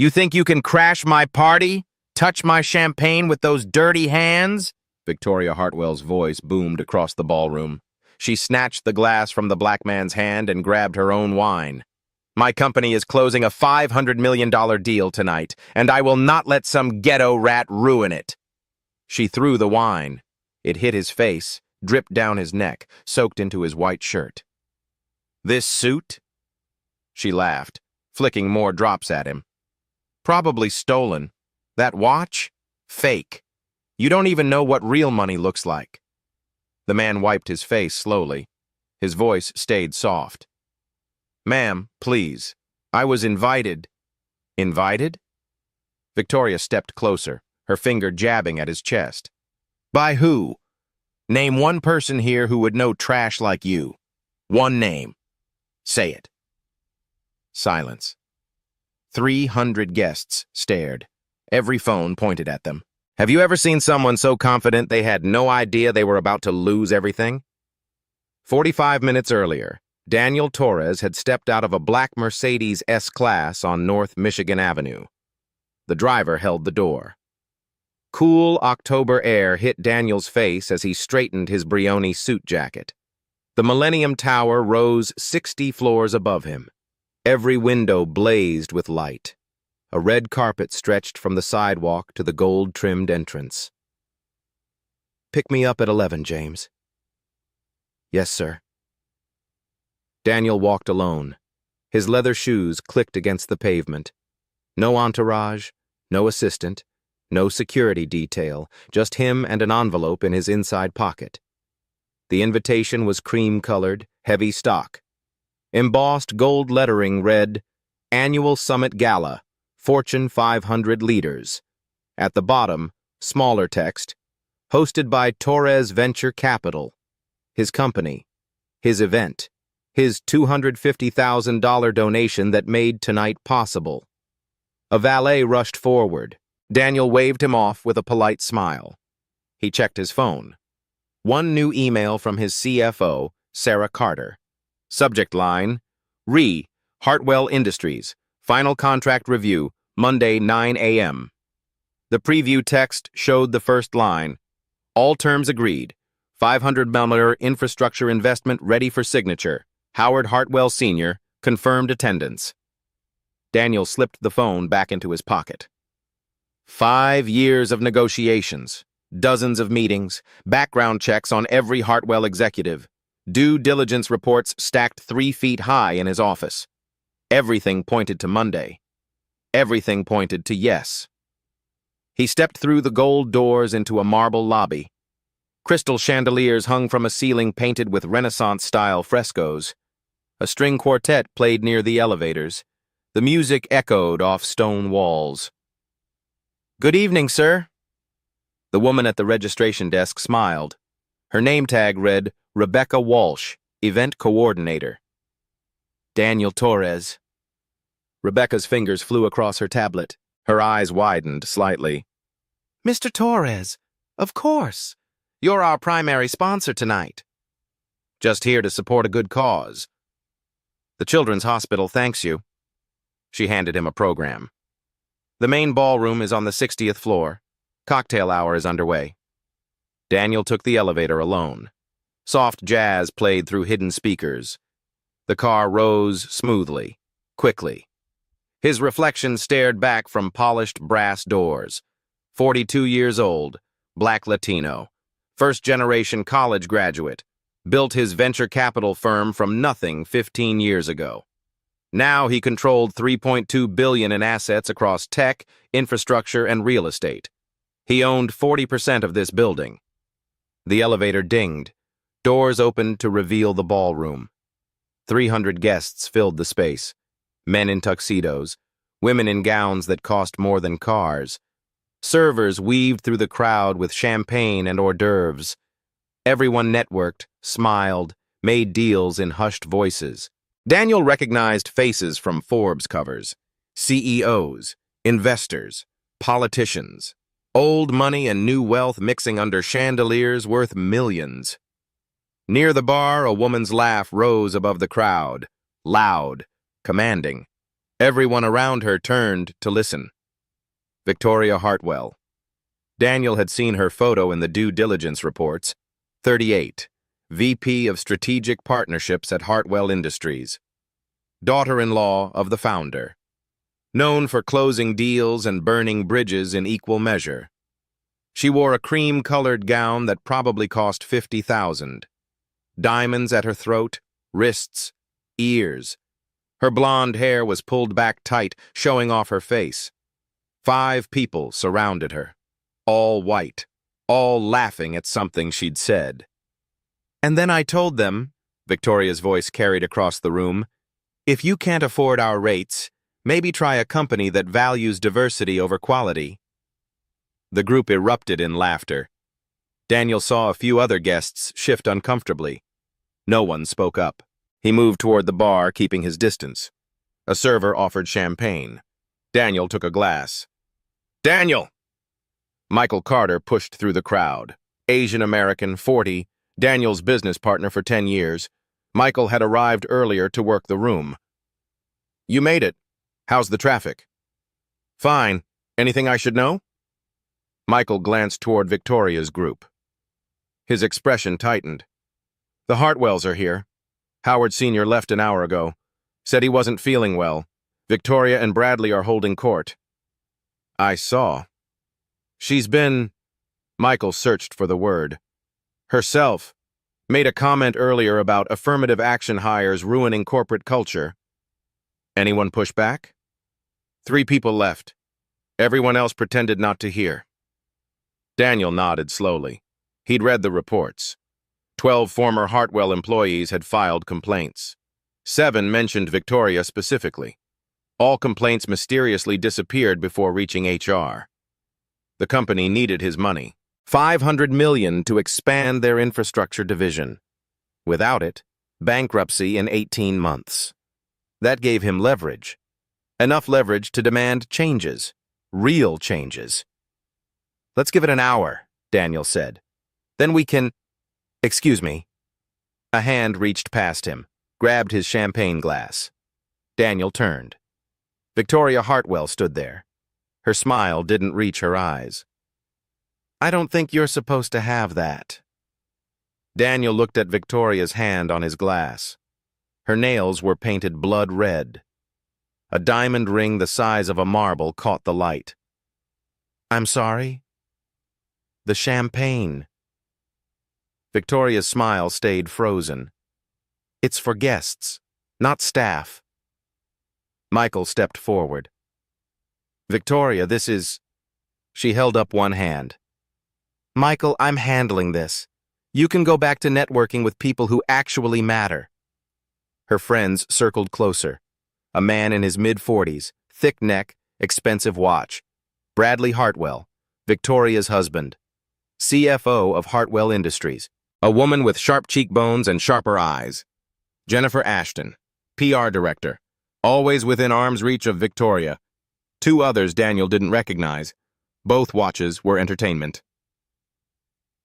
You think you can crash my party? Touch my champagne with those dirty hands? Victoria Hartwell's voice boomed across the ballroom. She snatched the glass from the black man's hand and grabbed her own wine. My company is closing a $500 million deal tonight, and I will not let some ghetto rat ruin it. She threw the wine. It hit his face, dripped down his neck, soaked into his white shirt. This suit? She laughed, flicking more drops at him. Probably stolen. That watch? Fake. You don't even know what real money looks like. The man wiped his face slowly. His voice stayed soft. Ma'am, please. I was invited. Invited? Victoria stepped closer, her finger jabbing at his chest. By who? Name one person here who would know trash like you. One name. Say it. Silence. 300 guests stared. Every phone pointed at them. Have you ever seen someone so confident they had no idea they were about to lose everything? 45 minutes earlier, Daniel Torres had stepped out of a black Mercedes S-Class on North Michigan Avenue. The driver held the door. Cool October air hit Daniel's face as he straightened his Brioni suit jacket. The Millennium Tower rose 60 floors above him. Every window blazed with light. A red carpet stretched from the sidewalk to the gold-trimmed entrance. Pick me up at 11, James. Yes, sir. Daniel walked alone. His leather shoes clicked against the pavement. No entourage, no assistant, no security detail, just him and an envelope in his inside pocket. The invitation was cream-colored, heavy stock. Embossed gold lettering read, Annual Summit Gala, Fortune 500 Leaders. At the bottom, smaller text, hosted by Torres Venture Capital. His company, his event, his $250,000 donation that made tonight possible. A valet rushed forward. Daniel waved him off with a polite smile. He checked his phone. One new email from his CFO, Sarah Carter. Subject line, Hartwell Industries, Final Contract Review, Monday 9 a.m. The preview text showed the first line, All terms agreed. $500 million infrastructure investment ready for signature. Howard Hartwell Sr., confirmed attendance. Daniel slipped the phone back into his pocket. 5 years of negotiations, dozens of meetings, background checks on every Hartwell executive, due diligence reports stacked 3 feet high in his office. Everything pointed to Monday. Everything pointed to yes. He stepped through the gold doors into a marble lobby. Crystal chandeliers hung from a ceiling painted with Renaissance-style frescoes. A string quartet played near the elevators. The music echoed off stone walls. Good evening, sir. The woman at the registration desk smiled. Her name tag read, Rebecca Walsh, Event Coordinator. Daniel Torres. Rebecca's fingers flew across her tablet. Her eyes widened slightly. Mr. Torres, of course. You're our primary sponsor tonight. Just here to support a good cause. The Children's Hospital thanks you. She handed him a program. The main ballroom is on the 60th floor. Cocktail hour is underway. Daniel took the elevator alone. Soft jazz played through hidden speakers. The car rose smoothly, quickly. His reflection stared back from polished brass doors. 42 years old, black Latino, first-generation college graduate, built his venture capital firm from nothing 15 years ago. Now he controlled $3.2 billion in assets across tech, infrastructure, and real estate. He owned 40% of this building. The elevator dinged. Doors opened to reveal the ballroom. 300 guests filled the space. Men in tuxedos, women in gowns that cost more than cars. Servers weaved through the crowd with champagne and hors d'oeuvres. Everyone networked, smiled, made deals in hushed voices. Daniel recognized faces from Forbes covers. CEOs, investors, politicians. Old money and new wealth mixing under chandeliers worth millions. Near the bar, a woman's laugh rose above the crowd, loud, commanding. Everyone around her turned to listen. Victoria Hartwell. Daniel had seen her photo in the due diligence reports. 38, VP of Strategic Partnerships at Hartwell Industries. Daughter-in-law of the founder. Known for closing deals and burning bridges in equal measure. She wore a cream-colored gown that probably cost $50,000. Diamonds at her throat, wrists, ears. Her blonde hair was pulled back tight, showing off her face. 5 people surrounded her, all white, all laughing at something she'd said. And then I told them, Victoria's voice carried across the room, if you can't afford our rates, maybe try a company that values diversity over quality. The group erupted in laughter. Daniel saw a few other guests shift uncomfortably. No one spoke up. He moved toward the bar, keeping his distance. A server offered champagne. Daniel took a glass. Daniel! Michael Carter pushed through the crowd. Asian American, 40, Daniel's business partner for 10 years. Michael had arrived earlier to work the room. You made it. How's the traffic? Fine. Anything I should know? Michael glanced toward Victoria's group. His expression tightened. The Hartwells are here. Howard Sr. left an hour ago. Said he wasn't feeling well. Victoria and Bradley are holding court. I saw. She's been... Michael searched for the word. Herself. Made a comment earlier about affirmative action hires ruining corporate culture. Anyone push back? 3 people left. Everyone else pretended not to hear. Daniel nodded slowly. He'd read the reports. 12 former Hartwell employees had filed complaints. 7 mentioned Victoria specifically. All complaints mysteriously disappeared before reaching HR. The company needed his money. $500 million to expand their infrastructure division. Without it, bankruptcy in 18 months. That gave him leverage. Enough leverage to demand changes. Real changes. Let's give it an hour, Daniel said. Then we can... Excuse me. A hand reached past him, grabbed his champagne glass. Daniel turned. Victoria Hartwell stood there. Her smile didn't reach her eyes. I don't think you're supposed to have that. Daniel looked at Victoria's hand on his glass. Her nails were painted blood red. A diamond ring the size of a marble caught the light. I'm sorry? The champagne. Victoria's smile stayed frozen. It's for guests, not staff. Michael stepped forward. Victoria, this is... She held up one hand. Michael, I'm handling this. You can go back to networking with people who actually matter. Her friends circled closer. A man in his mid-40s, thick neck, expensive watch. Bradley Hartwell, Victoria's husband. CFO of Hartwell Industries. A woman with sharp cheekbones and sharper eyes. Jennifer Ashton, PR director. Always within arm's reach of Victoria. 2 others Daniel didn't recognize. Both watches were entertainment.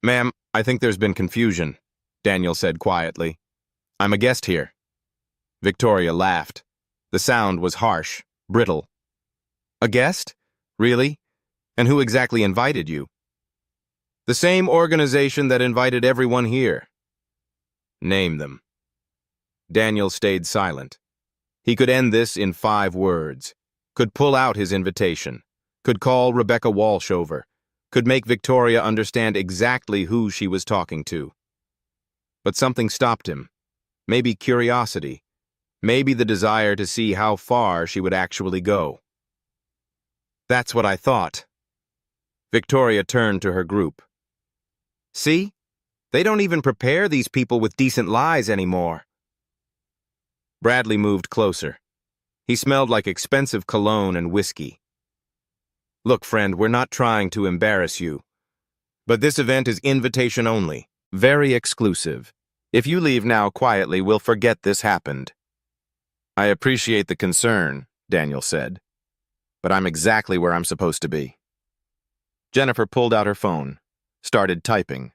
Ma'am, I think there's been confusion, Daniel said quietly. I'm a guest here. Victoria laughed. The sound was harsh, brittle. A guest? Really? And who exactly invited you? The same organization that invited everyone here. Name them. Daniel stayed silent. He could end this in 5 words. Could pull out his invitation. Could call Rebecca Walsh over. Could make Victoria understand exactly who she was talking to. But something stopped him. Maybe curiosity. Maybe the desire to see how far she would actually go. That's what I thought. Victoria turned to her group. See? They don't even prepare these people with decent lies anymore. Bradley moved closer. He smelled like expensive cologne and whiskey. Look, friend, we're not trying to embarrass you. But this event is invitation only, very exclusive. If you leave now quietly, we'll forget this happened. I appreciate the concern, Daniel said. But I'm exactly where I'm supposed to be. Jennifer pulled out her phone, started typing.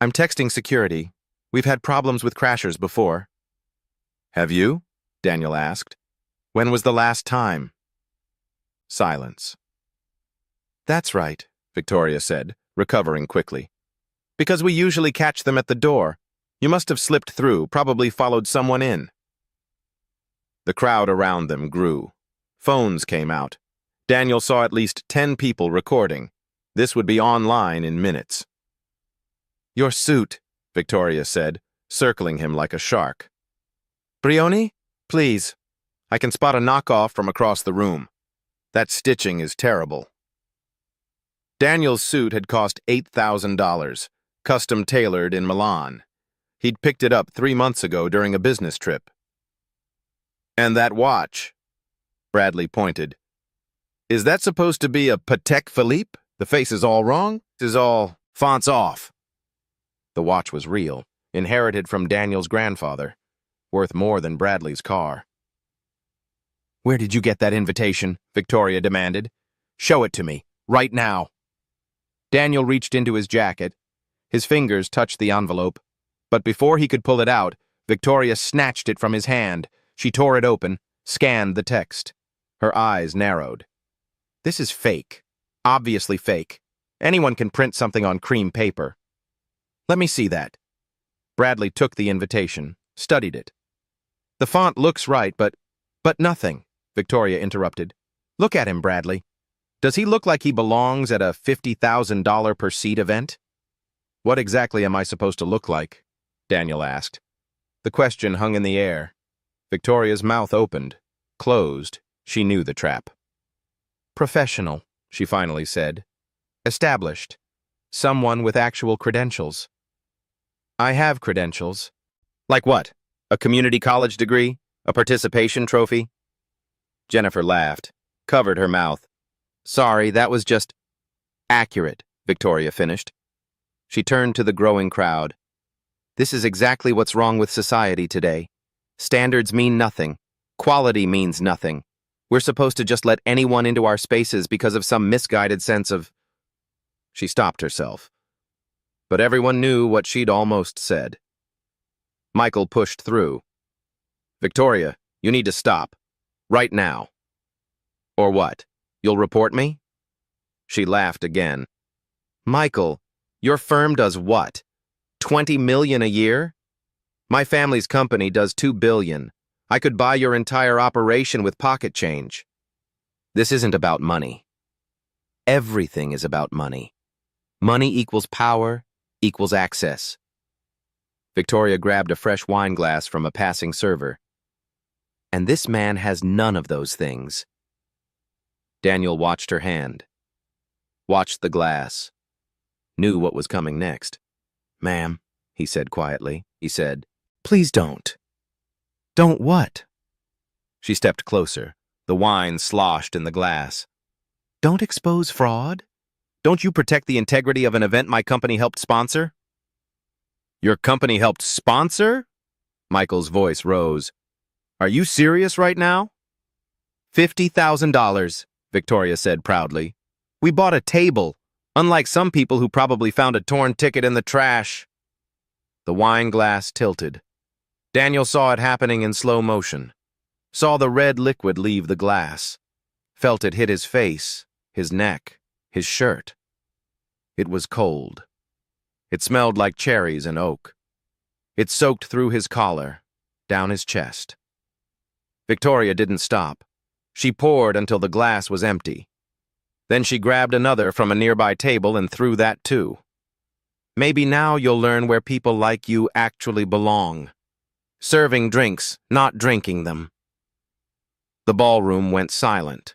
I'm texting security. We've had problems with crashers before. Have you? Daniel asked. When was the last time? Silence. That's right, Victoria said, recovering quickly. Because we usually catch them at the door. You must have slipped through, probably followed someone in. The crowd around them grew. Phones came out. Daniel saw at least 10 people recording. This would be online in minutes. Your suit, Victoria said, circling him like a shark. Brioni, please. I can spot a knockoff from across the room. That stitching is terrible. Daniel's suit had cost $8,000, custom tailored in Milan. He'd picked it up 3 months ago during a business trip. And that watch, Bradley pointed. Is that supposed to be a Patek Philippe? The face is all wrong? Is all fonts off. The watch was real, inherited from Daniel's grandfather, worth more than Bradley's car. Where did you get that invitation? Victoria demanded. Show it to me, right now. Daniel reached into his jacket. His fingers touched the envelope, but before he could pull it out, Victoria snatched it from his hand. She tore it open, scanned the text. Her eyes narrowed. This is fake. Obviously fake. Anyone can print something on cream paper. Let me see that. Bradley took the invitation, studied it. The font looks right, but nothing, Victoria interrupted. Look at him, Bradley. Does he look like he belongs at a $50,000 per seat event? What exactly am I supposed to look like? Daniel asked. The question hung in the air. Victoria's mouth opened, closed. She knew the trap. Professional, she finally said. Established. Someone with actual credentials. I have credentials. Like what? A community college degree? A participation trophy? Jennifer laughed, covered her mouth. Sorry, that was just accurate, Victoria finished. She turned to the growing crowd. This is exactly what's wrong with society today. Standards mean nothing. Quality means nothing. We're supposed to just let anyone into our spaces because of some misguided sense of... She stopped herself. But everyone knew what she'd almost said. Michael pushed through. Victoria, you need to stop. Right now. Or what? You'll report me? She laughed again. Michael, your firm does what? $20 million a year? My family's company does $2 billion. I could buy your entire operation with pocket change. This isn't about money. Everything is about money. Money equals power, equals access. Victoria grabbed a fresh wine glass from a passing server. And this man has none of those things. Daniel watched her hand. Watched the glass. Knew what was coming next. Ma'am, he said quietly. He said, please don't. Don't what? She stepped closer. The wine sloshed in the glass. Don't expose fraud? Don't you protect the integrity of an event my company helped sponsor? Your company helped sponsor? Michael's voice rose. Are you serious right now? $50,000, Victoria said proudly. We bought a table, unlike some people who probably found a torn ticket in the trash. The wine glass tilted. Daniel saw it happening in slow motion. Saw the red liquid leave the glass. Felt it hit his face, his neck, his shirt. It was cold. It smelled like cherries and oak. It soaked through his collar, down his chest. Victoria didn't stop. She poured until the glass was empty. Then she grabbed another from a nearby table and threw that too. Maybe now you'll learn where people like you actually belong. Serving drinks, not drinking them. The ballroom went silent.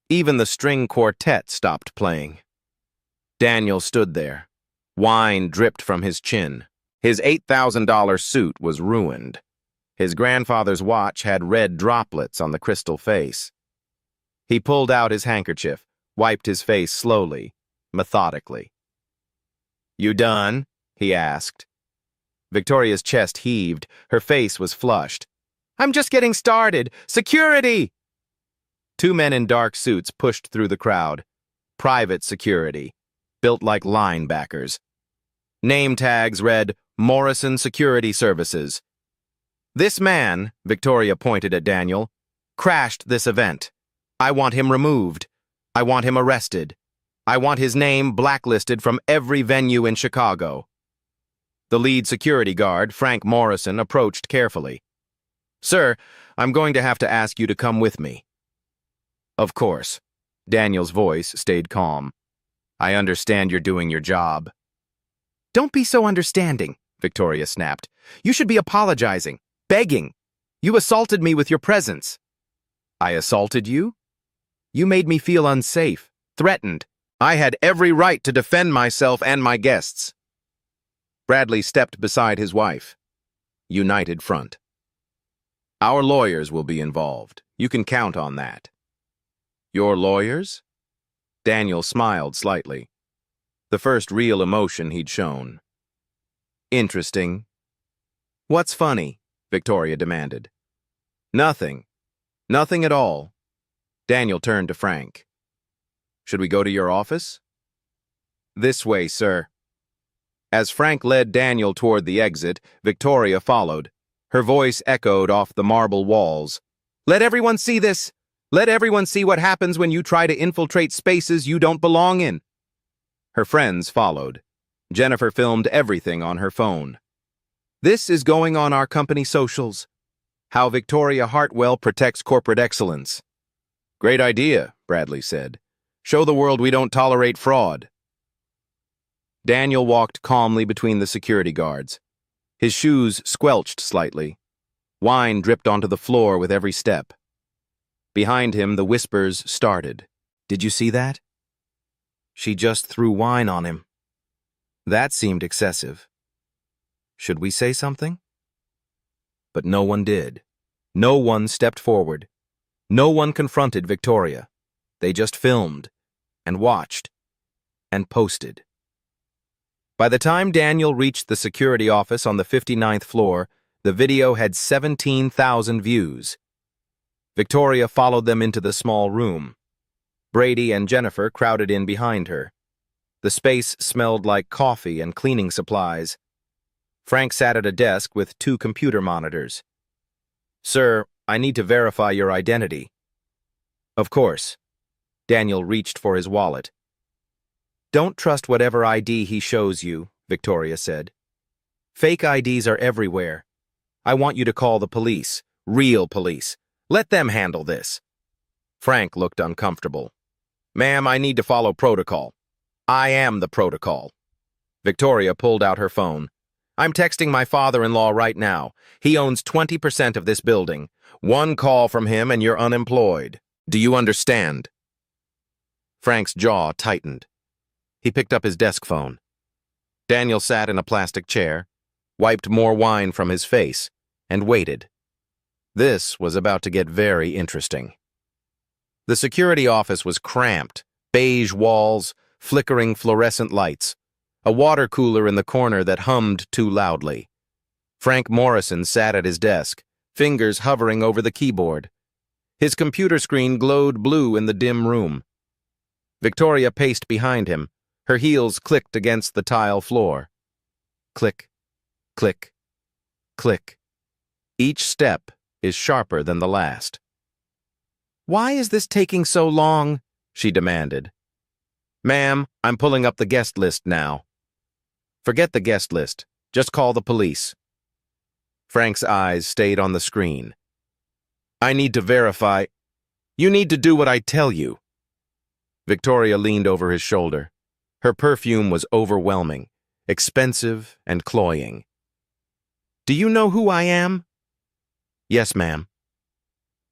Even the string quartet stopped playing. Daniel stood there. Wine dripped from his chin. His $8,000 suit was ruined. His grandfather's watch had red droplets on the crystal face. He pulled out his handkerchief, wiped his face slowly, methodically. You done? He asked. Victoria's chest heaved. Her face was flushed. I'm just getting started. Security! 2 men in dark suits pushed through the crowd. Private security, built like linebackers. Name tags read, Morrison Security Services. This man, Victoria pointed at Daniel, crashed this event. I want him removed. I want him arrested. I want his name blacklisted from every venue in Chicago. The lead security guard, Frank Morrison, approached carefully. Sir, I'm going to have to ask you to come with me. Of course. Daniel's voice stayed calm. I understand you're doing your job. Don't be so understanding, Victoria snapped. You should be apologizing, begging. You assaulted me with your presence. I assaulted you? You made me feel unsafe, threatened. I had every right to defend myself and my guests. Bradley stepped beside his wife. United front. Our lawyers will be involved. You can count on that. Your lawyers? Daniel smiled slightly. The first real emotion he'd shown. Interesting. What's funny? Victoria demanded. Nothing. Nothing at all. Daniel turned to Frank. Should we go to your office? This way, sir. As Frank led Daniel toward the exit, Victoria followed. Her voice echoed off the marble walls. Let everyone see this! Let everyone see what happens when you try to infiltrate spaces you don't belong in. Her friends followed. Jennifer filmed everything on her phone. This is going on our company socials. How Victoria Hartwell protects corporate excellence. Great idea, Bradley said. Show the world we don't tolerate fraud. Daniel walked calmly between the security guards. His shoes squelched slightly. Wine dripped onto the floor with every step. Behind him, the whispers started. Did you see that? She just threw wine on him. That seemed excessive. Should we say something? But no one did. No one stepped forward. No one confronted Victoria. They just filmed, and watched, and posted. By the time Daniel reached the security office on the 59th floor, the video had 17,000 views. Victoria followed them into the small room. Brady and Jennifer crowded in behind her. The space smelled like coffee and cleaning supplies. Frank sat at a desk with 2 computer monitors. Sir, I need to verify your identity. Of course. Daniel reached for his wallet. Don't trust whatever ID he shows you, Victoria said. Fake IDs are everywhere. I want you to call the police, real police. Let them handle this. Frank looked uncomfortable. Ma'am, I need to follow protocol. I am the protocol. Victoria pulled out her phone. I'm texting my father-in-law right now. He owns 20% of this building. 1 call from him and you're unemployed. Do you understand? Frank's jaw tightened. He picked up his desk phone. Daniel sat in a plastic chair, wiped more wine from his face, and waited. This was about to get very interesting. The security office was cramped, beige walls, flickering fluorescent lights, a water cooler in the corner that hummed too loudly. Frank Morrison sat at his desk, fingers hovering over the keyboard. His computer screen glowed blue in the dim room. Victoria paced behind him. Her heels clicked against the tile floor. Click, click, click. Each step is sharper than the last. Why is this taking so long? She demanded. Ma'am, I'm pulling up the guest list now. Forget the guest list. Just call the police. Frank's eyes stayed on the screen. I need to verify. You need to do what I tell you. Victoria leaned over his shoulder. Her perfume was overwhelming, expensive and cloying. Do you know who I am? Yes, ma'am.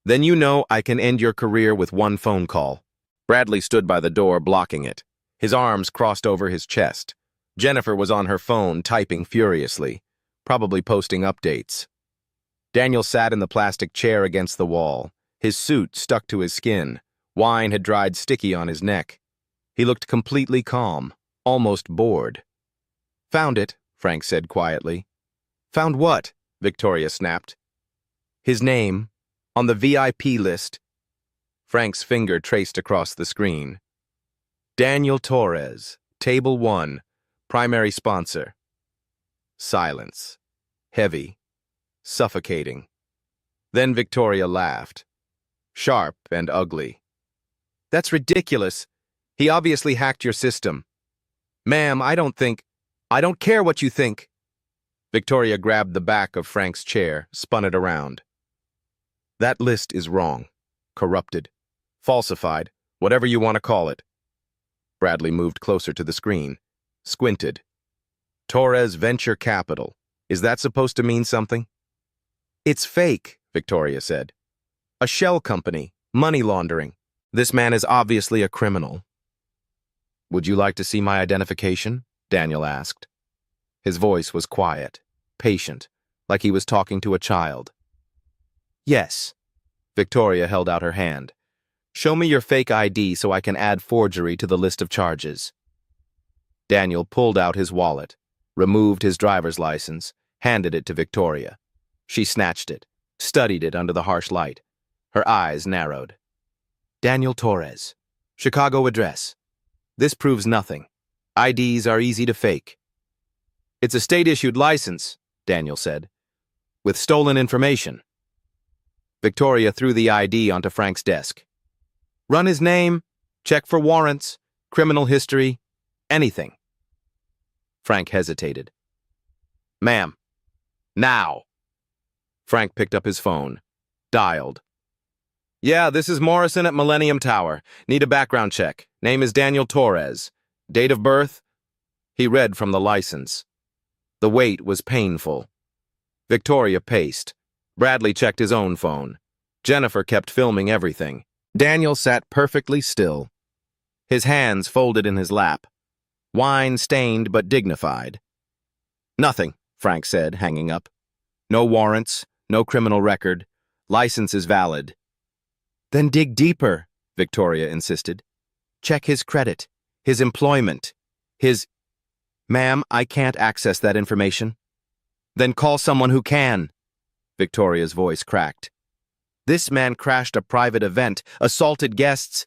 Then you know I can end your career with 1 phone call. Bradley stood by the door, blocking it. His arms crossed over his chest. Jennifer was on her phone, typing furiously, probably posting updates. Daniel sat in the plastic chair against the wall. His suit stuck to his skin. Wine had dried sticky on his neck. He looked completely calm, almost bored. Found it, Frank said quietly. Found what? Victoria snapped. His name, on the VIP list. Frank's finger traced across the screen. Daniel Torres, Table 1, primary sponsor. Silence. Heavy. Suffocating. Then Victoria laughed. sharp and ugly. That's ridiculous. He obviously hacked your system. Ma'am, I don't care what you think. Victoria grabbed the back of Frank's chair, spun it around. That list is wrong, corrupted, falsified, whatever you want to call it. Bradley moved closer to the screen, squinted. Torres Venture Capital. Is that supposed to mean something? It's fake, Victoria said. A shell company, money laundering. This man is obviously a criminal. Would you like to see my identification? Daniel asked. His voice was quiet, patient, like he was talking to a child. Yes. Victoria held out her hand. Show me your fake ID so I can add forgery to the list of charges. Daniel pulled out his wallet, removed his driver's license, handed it to Victoria. She snatched it, studied it under the harsh light. Her eyes narrowed. Daniel Torres. Chicago address. This proves nothing. IDs are easy to fake. It's a state-issued license, Daniel said, with stolen information. Victoria threw the ID onto Frank's desk. Run his name, check for warrants, criminal history, anything. Frank hesitated. Ma'am, now. Frank picked up his phone, dialed. Yeah, this is Morrison at Millennium Tower. Need a background check. Name is Daniel Torres. Date of birth? He read from the license. The wait was painful. Victoria paced. Bradley checked his own phone. Jennifer kept filming everything. Daniel sat perfectly still, his hands folded in his lap, wine-stained but dignified. Nothing, Frank said, hanging up. No warrants, no criminal record. License is valid. Then dig deeper, Victoria insisted. Check his credit, his employment, his... Ma'am, I can't access that information. Then call someone who can. Victoria's voice cracked. This man crashed a private event, assaulted guests.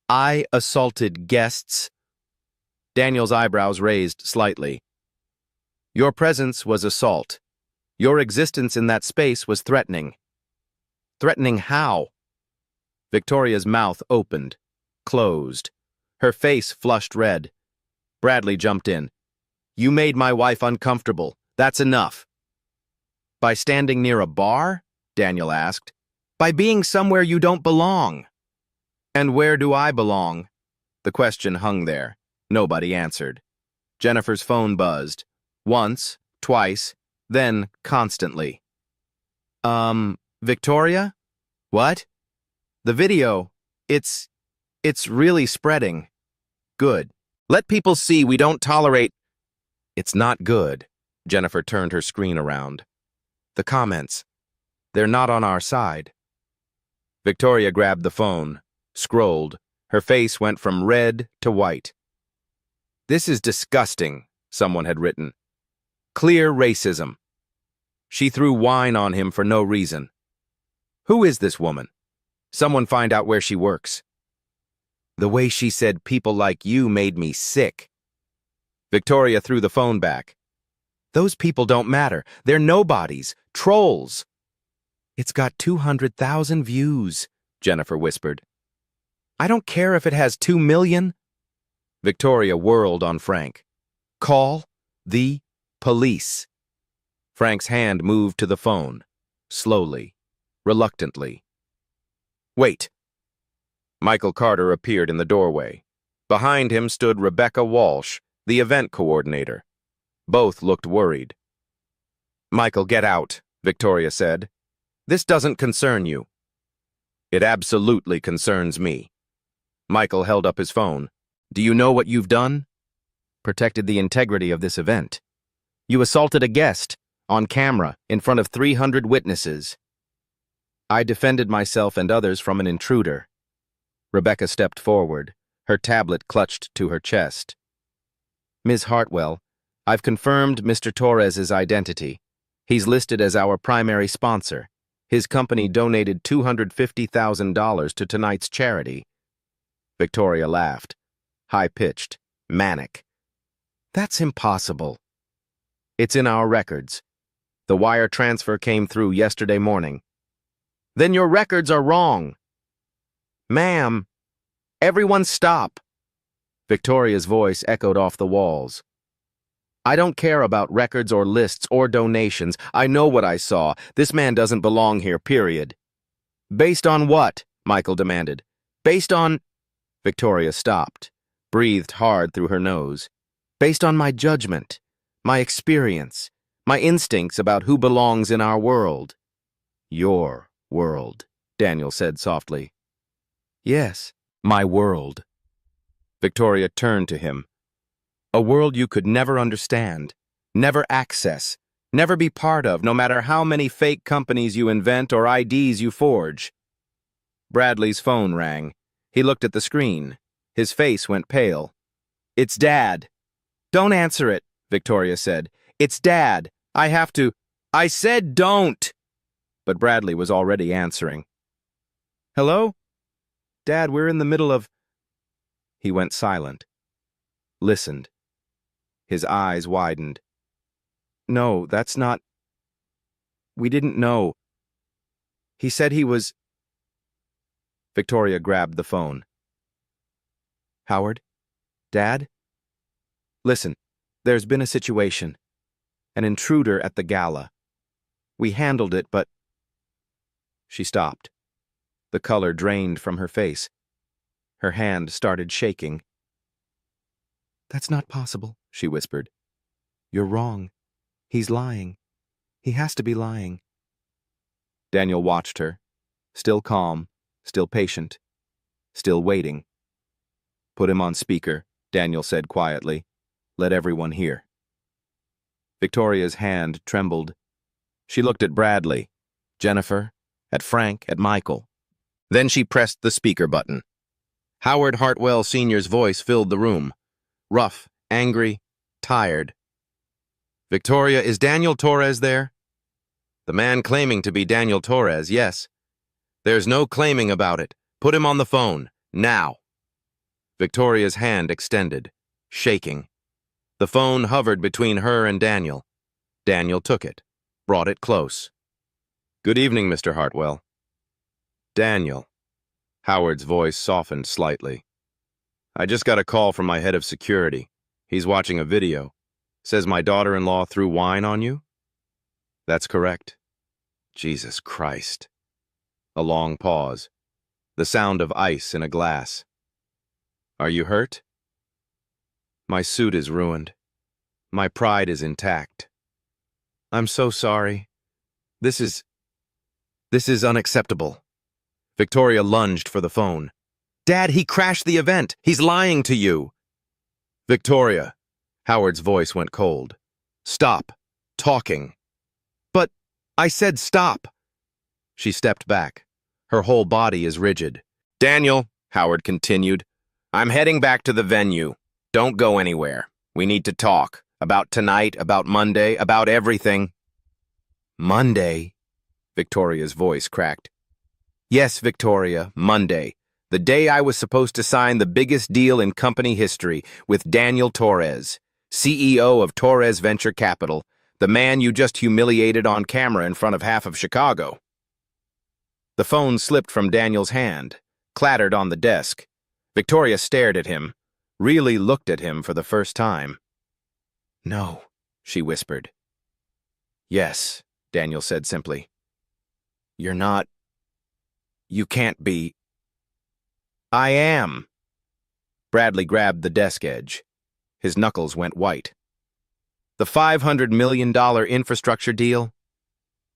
I assaulted guests? Daniel's eyebrows raised slightly. Your presence was assault. Your existence in that space was threatening. Threatening how? Victoria's mouth opened, closed. Her face flushed red. Bradley jumped in. You made my wife uncomfortable. That's enough. By standing near a bar? Daniel asked. By being somewhere you don't belong. And where do I belong? The question hung there. Nobody answered. Jennifer's phone buzzed. Once, twice, then constantly. Victoria? What? The video, it's really spreading. Good. Let people see we don't tolerate... It's not good. Jennifer turned her screen around. The comments. They're not on our side. Victoria grabbed the phone, scrolled. Her face went from red to white. This is disgusting, someone had written. Clear racism. She threw wine on him for no reason. Who is this woman? Someone find out where she works. The way she said people like you made me sick. Victoria threw the phone back. Those people don't matter. They're nobodies. Trolls. It's got 200,000 views, Jennifer whispered. I don't care if it has 2 million. Victoria whirled on Frank. Call the police. Frank's hand moved to the phone, slowly, reluctantly. Wait. Michael Carter appeared in the doorway. Behind him stood Rebecca Walsh, the event coordinator. Both looked worried. Michael, get out, Victoria said. This doesn't concern you. It absolutely concerns me. Michael held up his phone. Do you know what you've done? Protected the integrity of this event. You assaulted a guest, on camera, in front of 300 witnesses. I defended myself and others from an intruder. Rebecca stepped forward, her tablet clutched to her chest. Ms. Hartwell, I've confirmed Mr. Torres's identity. He's listed as our primary sponsor. His company donated $250,000 to tonight's charity. Victoria laughed, high-pitched, manic. That's impossible. It's in our records. The wire transfer came through yesterday morning. Then your records are wrong. Ma'am, everyone stop. Victoria's voice echoed off the walls. I don't care about records or lists or donations. I know what I saw. This man doesn't belong here, period. Based on what? Michael demanded. Based on... Victoria stopped, breathed hard through her nose. Based on my judgment, my experience, my instincts about who belongs in our world. Your world, Daniel said softly. Yes, my world. Victoria turned to him. A world you could never understand, never access, never be part of, no matter how many fake companies you invent or IDs you forge. Bradley's phone rang. He looked at the screen. His face went pale. It's Dad. Don't answer it, Victoria said. It's Dad. I have to. I said don't. But Bradley was already answering. Hello? Dad, we're in the middle of... He went silent. Listened. His eyes widened. No, that's not... We didn't know. He said he was... Victoria grabbed the phone. Howard? Dad? Listen, there's been a situation. An intruder at the gala. We handled it, but... She stopped. The color drained from her face. Her hand started shaking. That's not possible, she whispered. You're wrong. He's lying. He has to be lying. Daniel watched her, still calm, still patient, still waiting. Put him on speaker, Daniel said quietly. Let everyone hear. Victoria's hand trembled. She looked at Bradley, Jennifer, at Frank, at Michael. Then she pressed the speaker button. Howard Hartwell Sr.'s voice filled the room. Rough, angry, tired. Victoria, is Daniel Torres there? The man claiming to be Daniel Torres, yes. There's no claiming about it. Put him on the phone, now. Victoria's hand extended, shaking. The phone hovered between her and Daniel. Daniel took it, brought it close. Good evening, Mr. Hartwell. Daniel. Howard's voice softened slightly. I just got a call from my head of security. He's watching a video. Says my daughter-in-law threw wine on you? That's correct. Jesus Christ. A long pause. The sound of ice in a glass. Are you hurt? My suit is ruined. My pride is intact. I'm so sorry. This is unacceptable. Victoria lunged for the phone. Dad, he crashed the event. He's lying to you. Victoria. Howard's voice went cold. Stop. Talking. But I said stop. She stepped back. Her whole body is rigid. Daniel, Howard continued, I'm heading back to the venue. Don't go anywhere. We need to talk. About tonight, about Monday, about everything. Monday? Victoria's voice cracked. Yes, Victoria, Monday. The day I was supposed to sign the biggest deal in company history with Daniel Torres, CEO of Torres Venture Capital, the man you just humiliated on camera in front of half of Chicago. The phone slipped from Daniel's hand, clattered on the desk. Victoria stared at him, really looked at him for the first time. No, she whispered. Yes, Daniel said simply. You're not... You can't be... I am. Bradley grabbed the desk edge. His knuckles went white. The $500 million infrastructure deal?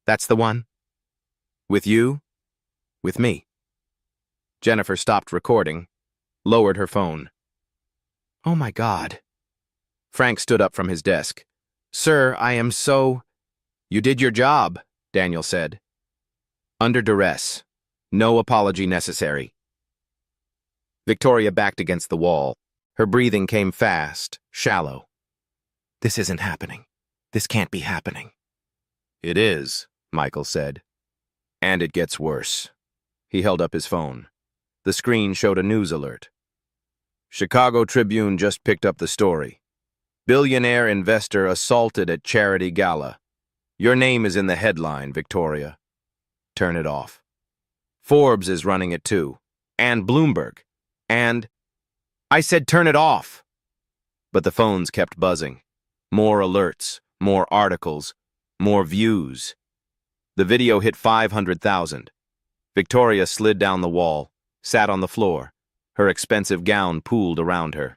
That's the one? With you? With me? Jennifer stopped recording, lowered her phone. Oh my God. Frank stood up from his desk. Sir, I am so... You did your job, Daniel said. Under duress. No apology necessary. Victoria backed against the wall. Her breathing came fast, shallow. This isn't happening. This can't be happening. It is, Michael said. And it gets worse. He held up his phone. The screen showed a news alert. Chicago Tribune just picked up the story. Billionaire investor assaulted at charity gala. Your name is in the headline, Victoria. Turn it off. Forbes is running it too. And Bloomberg. And I said turn it off. But the phones kept buzzing. More alerts, more articles, more views. The video hit 500,000. Victoria slid down the wall, sat on the floor, her expensive gown pooled around her.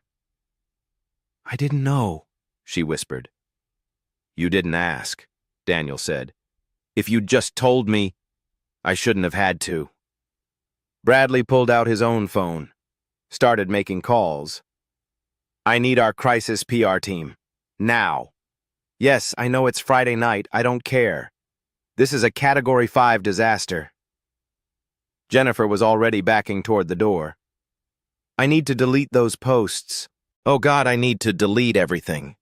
I didn't know, she whispered. You didn't ask, Daniel said. If you'd just told me, I shouldn't have had to. Bradley pulled out his own phone, started making calls. I need our crisis PR team. Now. Yes, I know it's Friday night. I don't care. This is a Category 5 disaster. Jennifer was already backing toward the door. I need to delete those posts. Oh God, I need to delete everything.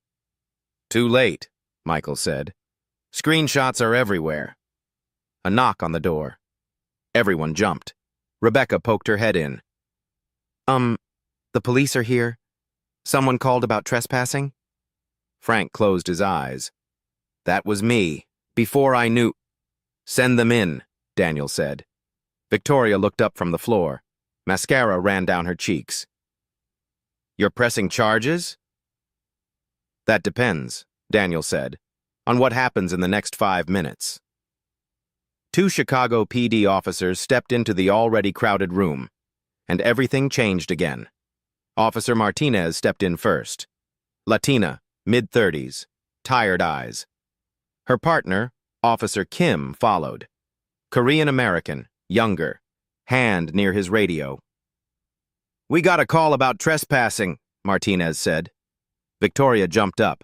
Too late, Michael said. Screenshots are everywhere. A knock on the door. Everyone jumped. Rebecca poked her head in. The police are here. Someone called about trespassing? Frank closed his eyes. That was me. Before I knew. Send them in, Daniel said. Victoria looked up from the floor. Mascara ran down her cheeks. You're pressing charges? That depends, Daniel said, on what happens in the next 5 minutes. 2 Chicago PD officers stepped into the already crowded room, and everything changed again. Officer Martinez stepped in first. Latina, mid-30s, tired eyes. Her partner, Officer Kim, followed. Korean-American, younger, hand near his radio. We got a call about trespassing, Martinez said. Victoria jumped up.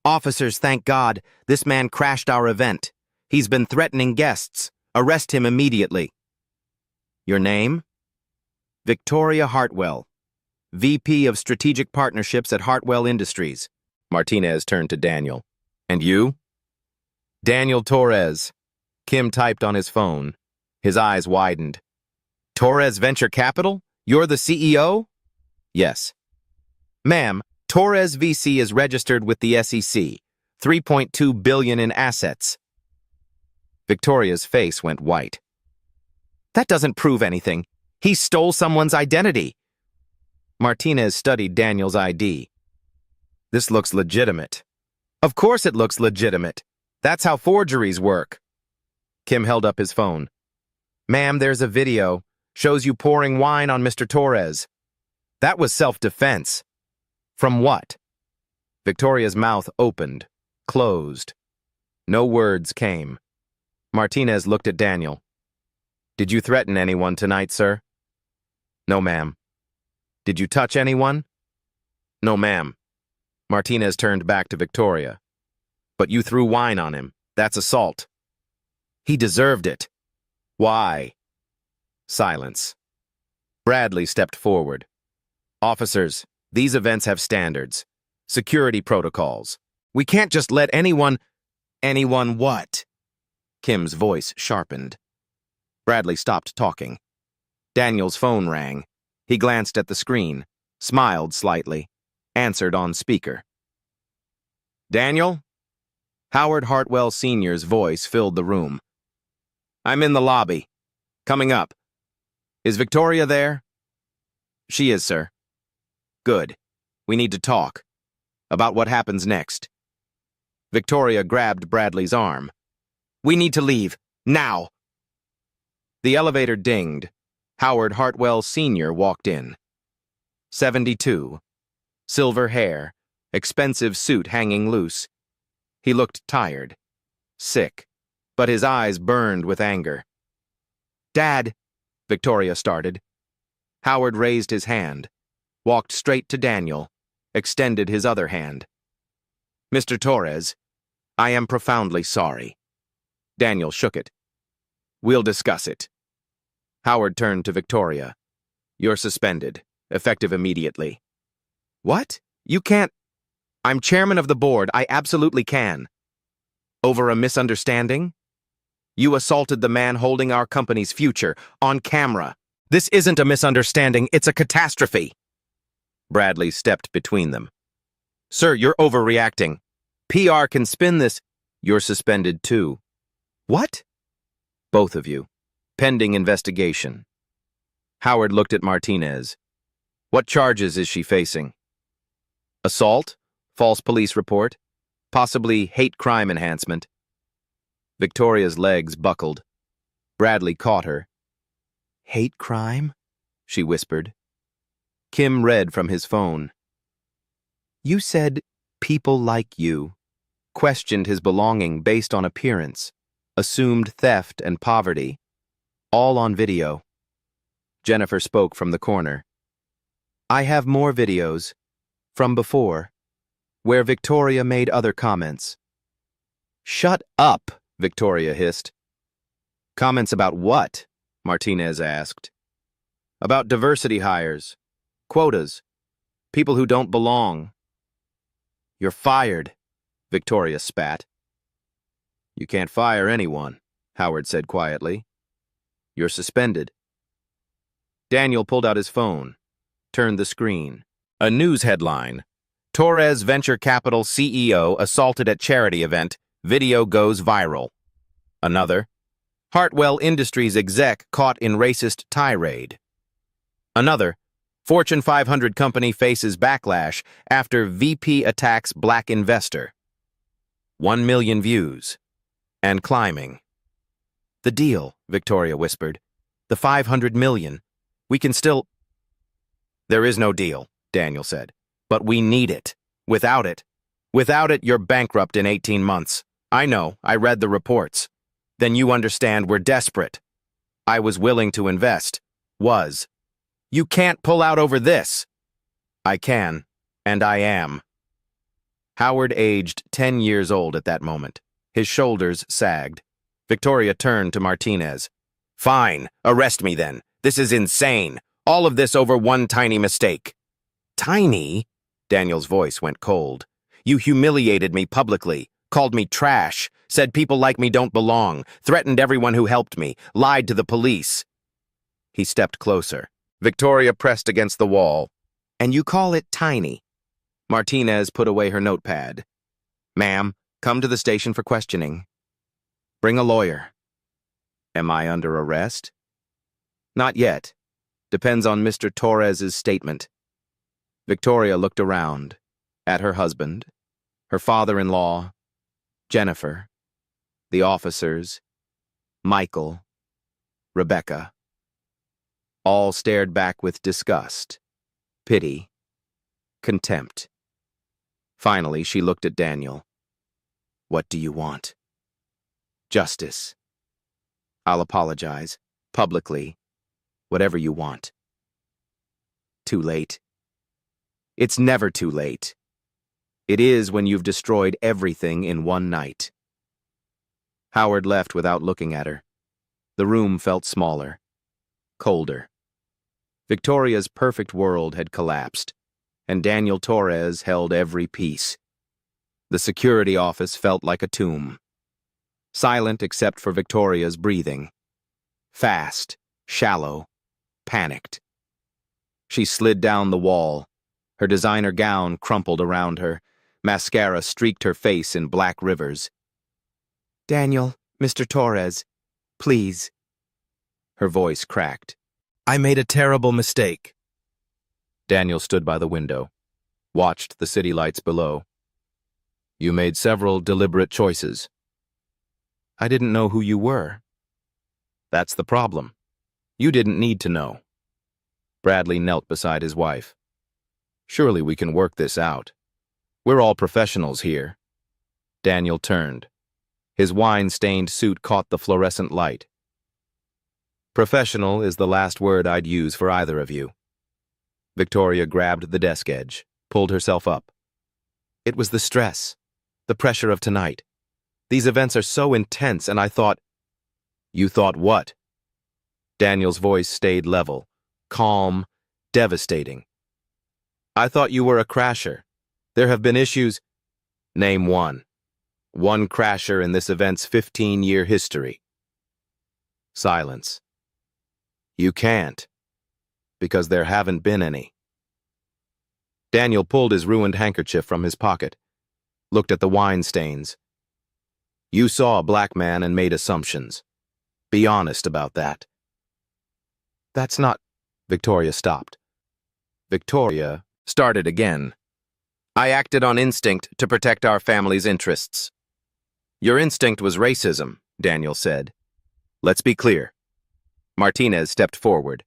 Officers, thank God, this man crashed our event. He's been threatening guests. Arrest him immediately. Your name? Victoria Hartwell, VP of Strategic Partnerships at Hartwell Industries. Martinez turned to Daniel. And you? Daniel Torres. Kim typed on his phone. His eyes widened. Torres Venture Capital? You're the CEO? Yes. Ma'am, Torres VC is registered with the SEC. $3.2 billion in assets. Victoria's face went white. That doesn't prove anything. He stole someone's identity. Martinez studied Daniel's ID. This looks legitimate. Of course it looks legitimate. That's how forgeries work. Kim held up his phone. Ma'am, there's a video. Shows you pouring wine on Mr. Torres. That was self-defense. From what? Victoria's mouth opened, closed. No words came. Martinez looked at Daniel. Did you threaten anyone tonight, sir? No, ma'am. Did you touch anyone? No, ma'am. Martinez turned back to Victoria. But you threw wine on him. That's assault. He deserved it. Why? Silence. Bradley stepped forward. Officers, these events have standards. Security protocols. We can't just let anyone... Anyone what? Kim's voice sharpened. Bradley stopped talking. Daniel's phone rang. He glanced at the screen, smiled slightly, answered on speaker. Daniel? Howard Hartwell Sr.'s voice filled the room. I'm in the lobby. Coming up. Is Victoria there? She is, sir. Good. We need to talk. About what happens next. Victoria grabbed Bradley's arm. We need to leave. Now! The elevator dinged. Howard Hartwell Sr. walked in. 72. Silver hair. Expensive suit hanging loose. He looked tired. Sick. But his eyes burned with anger. Dad, Victoria started. Howard raised his hand, walked straight to Daniel, extended his other hand. Mr. Torres, I am profoundly sorry. Daniel shook it. We'll discuss it. Howard turned to Victoria. You're suspended, effective immediately. What? You can't... I'm chairman of the board. I absolutely can. Over a misunderstanding? You assaulted the man holding our company's future, on camera. This isn't a misunderstanding, it's a catastrophe. Bradley stepped between them. Sir, you're overreacting. PR can spin this. You're suspended too. What? Both of you. Pending investigation. Howard looked at Martinez. What charges is she facing? Assault, false police report, possibly hate crime enhancement. Victoria's legs buckled. Bradley caught her. Hate crime? She whispered. Kim read from his phone. You said people like you, questioned his belonging based on appearance, assumed theft and poverty, all on video. Jennifer spoke from the corner. I have more videos, from before, where Victoria made other comments. Shut up, Victoria hissed. Comments about what? Martinez asked. About diversity hires, quotas, people who don't belong. You're fired, Victoria spat. You can't fire anyone, Howard said quietly. You're suspended. Daniel pulled out his phone, turned the screen. A news headline. Torres Venture Capital CEO assaulted at charity event. Video goes viral. Another. Hartwell Industries exec caught in racist tirade. Another. Fortune 500 company faces backlash after VP attacks black investor. 1 million views. And climbing. The deal, Victoria whispered. The 500 million. We can still... There is no deal, Daniel said. But we need it. Without it, you're bankrupt in 18 months. I know, I read the reports. Then you understand we're desperate. I was willing to invest. Was. You can't pull out over this. I can, and I am. Howard aged 10 years old at that moment. His shoulders sagged. Victoria turned to Martinez. Fine, arrest me then. This is insane. All of this over one tiny mistake. Tiny? Daniel's voice went cold. You humiliated me publicly, called me trash, said people like me don't belong, threatened everyone who helped me, lied to the police. He stepped closer. Victoria pressed against the wall. And you call it tiny? Martinez put away her notepad. Ma'am, come to the station for questioning. Bring a lawyer. Am I under arrest? Not yet. Depends on Mr. Torres's statement. Victoria looked around, at her husband, her father-in-law, Jennifer, the officers, Michael, Rebecca. All stared back with disgust, pity, contempt. Finally, she looked at Daniel. What do you want? Justice. I'll apologize, publicly, whatever you want. Too late. It's never too late. It is when you've destroyed everything in one night. Howard left without looking at her. The room felt smaller, colder. Victoria's perfect world had collapsed, and Daniel Torres held every piece. The security office felt like a tomb. Silent except for Victoria's breathing. Fast, shallow, panicked. She slid down the wall. Her designer gown crumpled around her. Mascara streaked her face in black rivers. Daniel, Mr. Torres, please. Her voice cracked. I made a terrible mistake. Daniel stood by the window, watched the city lights below. You made several deliberate choices. I didn't know who you were. That's the problem. You didn't need to know. Bradley knelt beside his wife. Surely we can work this out. We're all professionals here. Daniel turned. His wine-stained suit caught the fluorescent light. Professional is the last word I'd use for either of you. Victoria grabbed the desk edge, pulled herself up. It was the stress, the pressure of tonight. These events are so intense, and I thought... You thought what? Daniel's voice stayed level, calm, devastating. I thought you were a crasher. There have been issues. Name one. One crasher in this event's 15-year history. Silence. You can't. Because there haven't been any. Daniel pulled his ruined handkerchief from his pocket, looked at the wine stains. You saw a black man and made assumptions. Be honest about that. That's not... Victoria stopped. Victoria started again. I acted on instinct to protect our family's interests. Your instinct was racism, Daniel said. Let's be clear. Martinez stepped forward.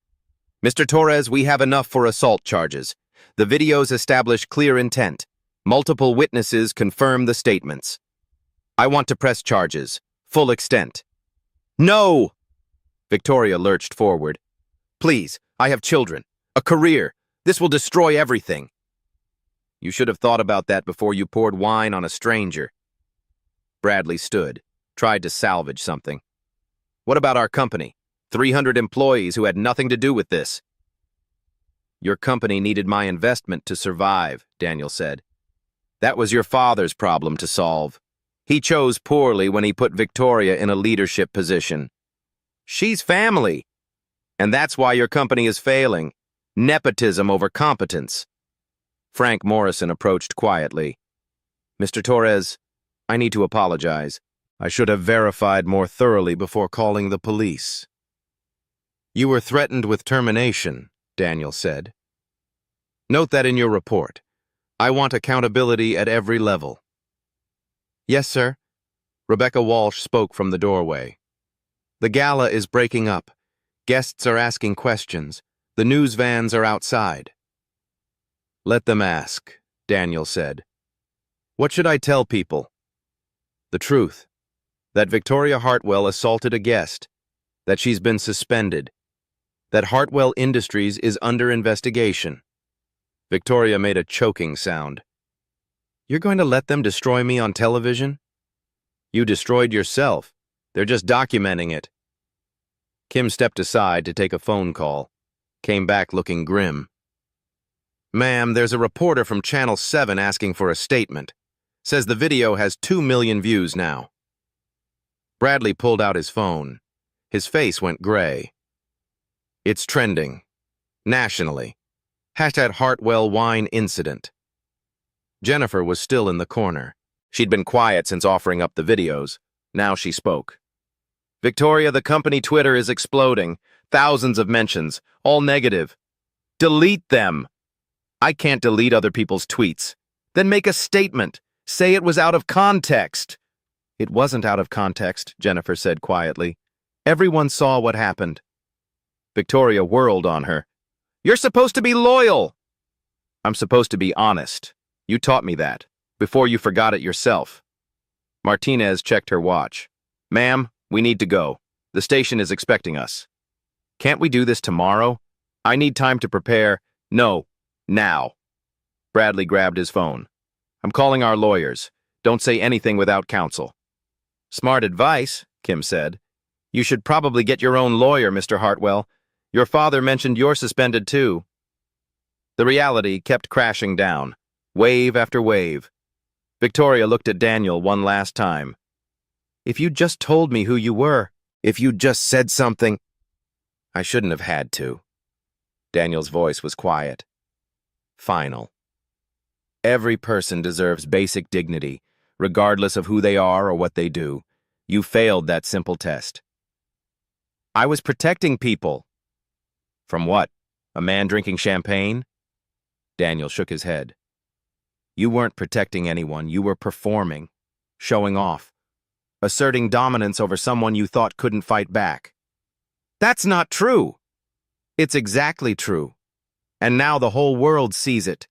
Mr. Torres, we have enough for assault charges. The videos establish clear intent. Multiple witnesses confirm the statements. I want to press charges. Full extent. No! Victoria lurched forward. Please, I have children. A career. This will destroy everything. You should have thought about that before you poured wine on a stranger. Bradley stood, tried to salvage something. What about our company? 300 employees who had nothing to do with this. Your company needed my investment to survive, Daniel said. That was your father's problem to solve. He chose poorly when he put Victoria in a leadership position. She's family. And that's why your company is failing. Nepotism over competence. Frank Morrison approached quietly. Mr. Torres, I need to apologize. I should have verified more thoroughly before calling the police. You were threatened with termination, Daniel said. Note that in your report. I want accountability at every level. Yes, sir. Rebecca Walsh spoke from the doorway. The gala is breaking up. Guests are asking questions. The news vans are outside. Let them ask, Daniel said. What should I tell people? The truth. That Victoria Hartwell assaulted a guest. That she's been suspended. That Hartwell Industries is under investigation. Victoria made a choking sound. You're going to let them destroy me on television? You destroyed yourself. They're just documenting it. Kim stepped aside to take a phone call. Came back looking grim. Ma'am, there's a reporter from Channel 7 asking for a statement. Says the video has 2 million views now. Bradley pulled out his phone. His face went gray. It's trending. Nationally. #Hartwell Wine Incident. Jennifer was still in the corner. She'd been quiet since offering up the videos. Now she spoke. Victoria, the company Twitter is exploding. Thousands of mentions, all negative. Delete them. I can't delete other people's tweets. Then make a statement. Say it was out of context. It wasn't out of context, Jennifer said quietly. Everyone saw what happened. Victoria whirled on her. You're supposed to be loyal. I'm supposed to be honest. You taught me that, before you forgot it yourself. Martinez checked her watch. Ma'am, we need to go. The station is expecting us. Can't we do this tomorrow? I need time to prepare. No, now. Bradley grabbed his phone. I'm calling our lawyers. Don't say anything without counsel. Smart advice, Kim said. You should probably get your own lawyer, Mr. Hartwell. Your father mentioned you're suspended too. The reality kept crashing down, wave after wave. Victoria looked at Daniel one last time. If you'd just told me who you were, if you'd just said something... I shouldn't have had to. Daniel's voice was quiet. Final. Every person deserves basic dignity, regardless of who they are or what they do. You failed that simple test. I was protecting people. From what? A man drinking champagne? Daniel shook his head. You weren't protecting anyone, you were performing, showing off, asserting dominance over someone you thought couldn't fight back. That's not true. It's exactly true. And now the whole world sees it.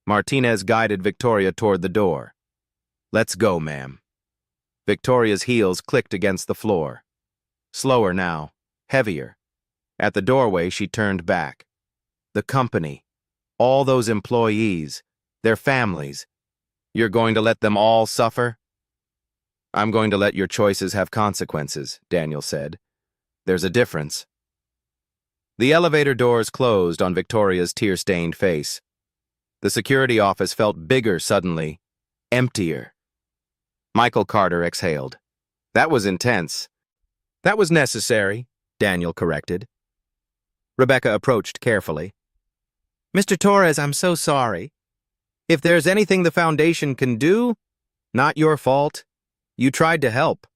Martinez guided Victoria toward the door. Let's go, ma'am. Victoria's heels clicked against the floor. Slower now, heavier. At the doorway, she turned back. The company, all those employees, their families. You're going to let them all suffer? I'm going to let your choices have consequences, Daniel said. There's a difference. The elevator doors closed on Victoria's tear-stained face. The security office felt bigger suddenly, emptier. Michael Carter exhaled. That was intense. That was necessary, Daniel corrected. Rebecca approached carefully. Mr. Torres, I'm so sorry. If there's anything the Foundation can do, not your fault. You tried to help.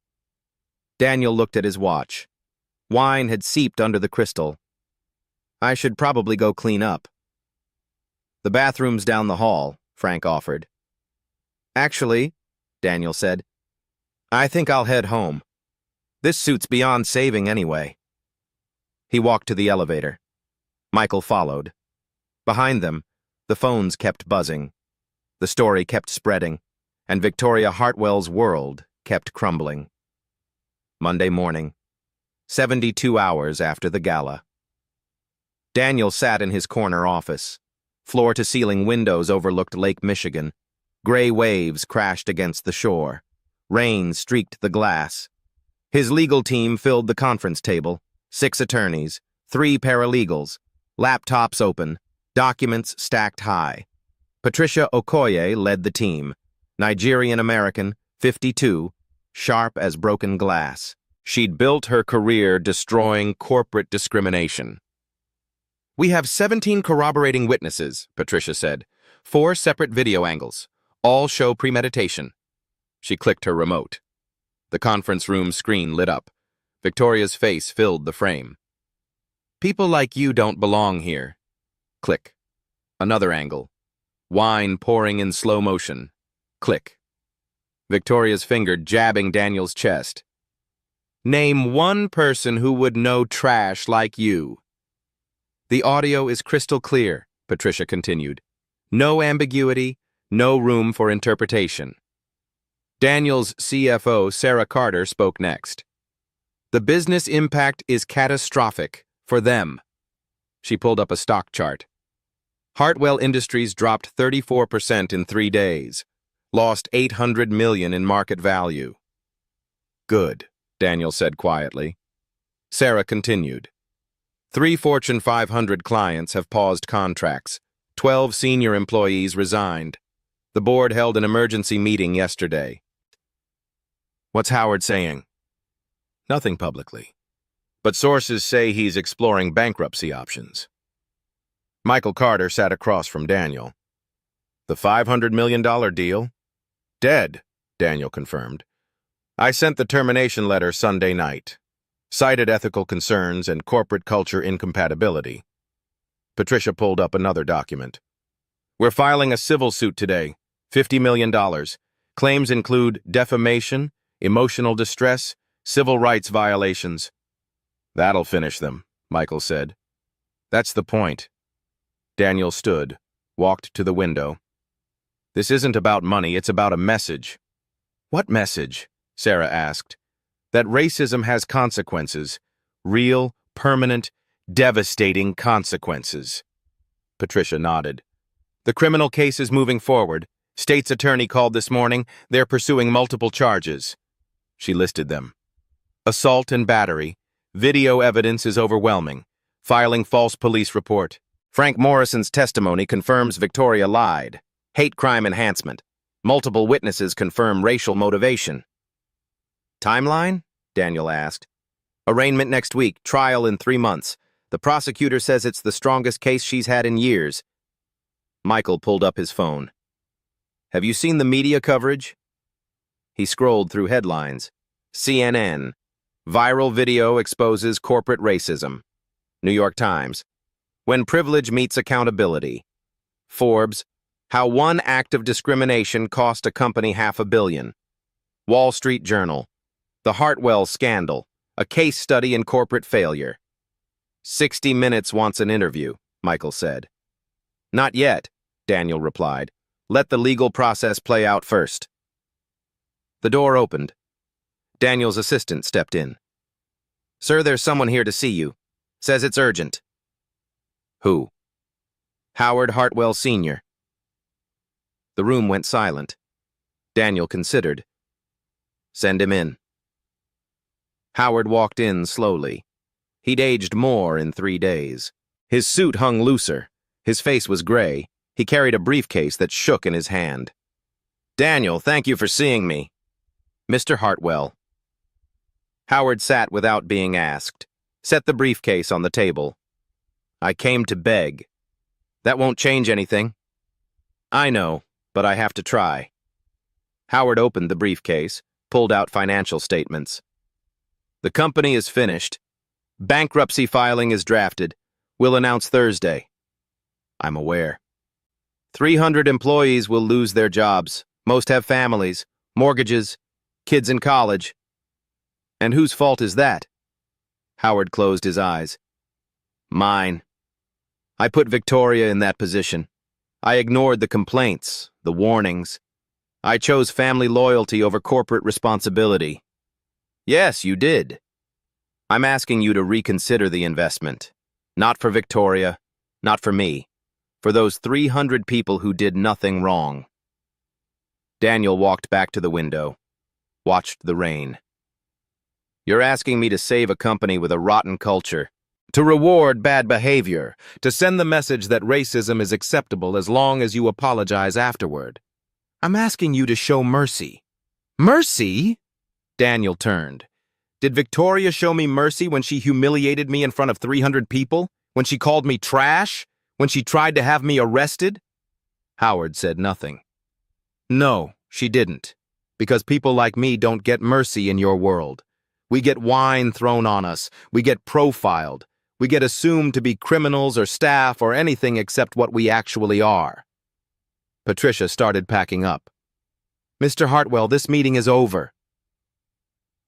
Daniel looked at his watch. Wine had seeped under the crystal. I should probably go clean up. The bathroom's down the hall, Frank offered. Actually, Daniel said, I think I'll head home. This suit's beyond saving anyway. He walked to the elevator. Michael followed. Behind them, the phones kept buzzing. The story kept spreading, and Victoria Hartwell's world kept crumbling. Monday morning, 72 hours after the gala. Daniel sat in his corner office. Floor-to-ceiling windows overlooked Lake Michigan. Gray waves crashed against the shore. Rain streaked the glass. His legal team filled the conference table. 6 attorneys, 3 paralegals, laptops open, documents stacked high. Patricia Okoye led the team. Nigerian-American, 52, sharp as broken glass. She'd built her career destroying corporate discrimination. We have 17 corroborating witnesses, Patricia said. 4 separate video angles. All show premeditation. She clicked her remote. The conference room screen lit up. Victoria's face filled the frame. People like you don't belong here. Click. Another angle. Wine pouring in slow motion. Click. Victoria's finger jabbing Daniel's chest. Name one person who would know trash like you. The audio is crystal clear, Patricia continued. No ambiguity, no room for interpretation. Daniel's CFO, Sarah Carter, spoke next. The business impact is catastrophic for them. She pulled up a stock chart. Hartwell Industries dropped 34% in 3 days, lost $800 million in market value. Good, Daniel said quietly. Sarah continued. 3 Fortune 500 clients have paused contracts. 12 senior employees resigned. The board held an emergency meeting yesterday. What's Howard saying? Nothing publicly. But sources say he's exploring bankruptcy options. Michael Carter sat across from Daniel. The $500 million deal? Dead, Daniel confirmed. I sent the termination letter Sunday night. Cited ethical concerns and corporate culture incompatibility. Patricia pulled up another document. We're filing a civil suit today, $50 million. Claims include defamation, emotional distress, civil rights violations. That'll finish them, Michael said. That's the point. Daniel stood, walked to the window. This isn't about money, it's about a message. What message? Sarah asked. That racism has consequences. Real, permanent, devastating consequences. Patricia nodded. The criminal case is moving forward. State's attorney called this morning. They're pursuing multiple charges. She listed them. Assault and battery. Video evidence is overwhelming. Filing false police report. Frank Morrison's testimony confirms Victoria lied. Hate crime enhancement. Multiple witnesses confirm racial motivation. Timeline? Daniel asked. Arraignment next week, trial in 3 months. The prosecutor says it's the strongest case she's had in years. Michael pulled up his phone. Have you seen the media coverage? He scrolled through headlines. CNN. Viral video exposes corporate racism. New York Times. When privilege meets accountability. Forbes. How one act of discrimination cost a company $500 million. Wall Street Journal. The Hartwell Scandal, a case study in corporate failure. 60 Minutes wants an interview, Michael said. Not yet, Daniel replied. Let the legal process play out first. The door opened. Daniel's assistant stepped in. Sir, there's someone here to see you. Says it's urgent. Who? Howard Hartwell Sr. The room went silent. Daniel considered. Send him in. Howard walked in slowly. He'd aged more in 3 days. His suit hung looser. His face was gray. He carried a briefcase that shook in his hand. Daniel, thank you for seeing me. Mr. Hartwell. Howard sat without being asked. Set the briefcase on the table. I came to beg. That won't change anything. I know, but I have to try. Howard opened the briefcase, pulled out financial statements. The company is finished. Bankruptcy filing is drafted. We'll announce Thursday. I'm aware. 300 employees will lose their jobs. Most have families, mortgages, kids in college. And whose fault is that? Howard closed his eyes. Mine. I put Victoria in that position. I ignored the complaints, the warnings. I chose family loyalty over corporate responsibility. Yes, you did. I'm asking you to reconsider the investment. Not for Victoria, not for me. For those 300 people who did nothing wrong. Daniel walked back to the window, watched the rain. You're asking me to save a company with a rotten culture, to reward bad behavior, to send the message that racism is acceptable as long as you apologize afterward. I'm asking you to show mercy. Mercy? Daniel turned. Did Victoria show me mercy when she humiliated me in front of 300 people? When she called me trash? When she tried to have me arrested? Howard said nothing. No, she didn't. Because people like me don't get mercy in your world. We get wine thrown on us. We get profiled. We get assumed to be criminals or staff or anything except what we actually are. Patricia started packing up. Mr. Hartwell, this meeting is over.